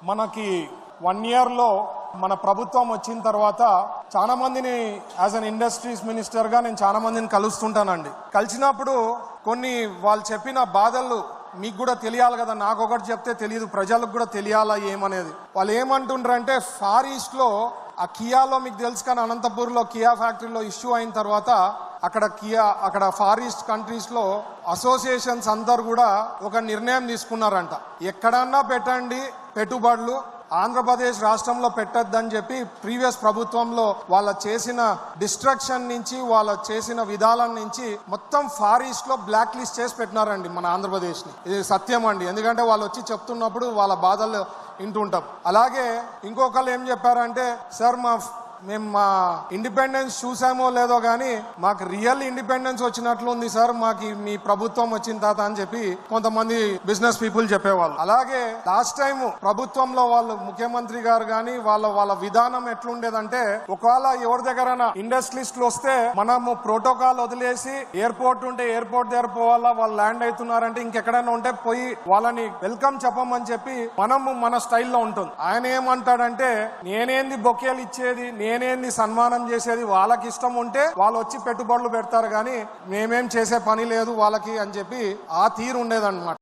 మనకి 1 ఇయర్లో మన ప్రభుత్వం వచ్చిన తర్వాత చాలా మందిని యాజ్ అన్ ఇండస్ట్రీస్ మినిస్టర్గా నేను చాలా మందిని కలుస్తుంటానండి. కలిసినప్పుడు కొన్ని వాళ్ళు చెప్పిన బాధలు మీకు కూడా తెలియాలి కదా, నాకు ఒకటి చెప్తే తెలియదు, ప్రజలకు కూడా తెలియాలా ఏమనేది. వాళ్ళు ఏమంటుండ్రంటే ఫార్ ఈస్ట్లో ఆ కియాలో మీకు తెలుసు కానీ అనంతపూర్లో కియా ఫ్యాక్టరీలో ఇష్యూ అయిన తర్వాత అక్కడ ఫార్ ఈస్ట్ కంట్రీస్లో అసోసియేషన్స్ అందరు కూడా ఒక నిర్ణయం తీసుకున్నారంట, ఎక్కడన్నా పెట్టండి పెట్టుబడులు, ఆంధ్రప్రదేశ్ రాష్ట్రంలో పెట్టద్దని చెప్పి ప్రీవియస్ ప్రభుత్వంలో వాళ్ళ చేసిన డిస్ట్రక్షన్ నుంచి వాళ్ళ చేసిన విధానం నుంచి మొత్తం ఫార్ ఈస్ట్ లో బ్లాక్ లిస్ట్ చేసి పెట్టినారండి మన ఆంధ్రప్రదేశ్ ని. ఇది సత్యం అండి, ఎందుకంటే వాళ్ళు వచ్చి చెప్తున్నప్పుడు వాళ్ళ బాధలు వింటుంటాం. అలాగే ఇంకొకళ్ళు ఏం చెప్పారంటే, సార్ మేము మా ఇండిపెండెన్స్ చూసామో లేదో కానీ మాకు రియల్ ఇండిపెండెన్స్ వచ్చినట్లు ఉంది సార్ మాకు మీ ప్రభుత్వం వచ్చిన తర్వాత అని చెప్పి కొంతమంది బిజినెస్ పీపుల్ చెప్పేవాళ్ళు. అలాగే లాస్ట్ టైం ప్రభుత్వంలో వాళ్ళు ముఖ్యమంత్రి గారు కానీ వాళ్ళ విధానం ఎట్లుండేదంటే, ఒకవేళ ఎవరి దగ్గర ఇండస్ట్రియలిస్టులు వస్తే మనము ప్రోటోకాల్ వదిలేసి ఎయిర్పోర్ట్ ఉంటే ఎయిర్పోర్ట్ దగ్గర పోవాలా, వాళ్ళు ల్యాండ్ అవుతున్నారంటే ఇంకెక్కడైనా ఉంటే పోయి వాళ్ళని వెల్కమ్ చెప్పమని చెప్పి మనము మన స్టైల్లో ఉంటుంది. ఆయన ఏమంటాడంటే, నేనేంది బొకేలు ఇచ్చేది, నేనేంది సన్మానం చేసేది, వాళ్ళకి ఇష్టం ఉంటే వాళ్ళు వచ్చి పెట్టుబడులు పెడతారు కానీ మేమేం చేసే పని లేదు వాళ్ళకి అని చెప్పి ఆ తీరు ఉండేదన్నమాట.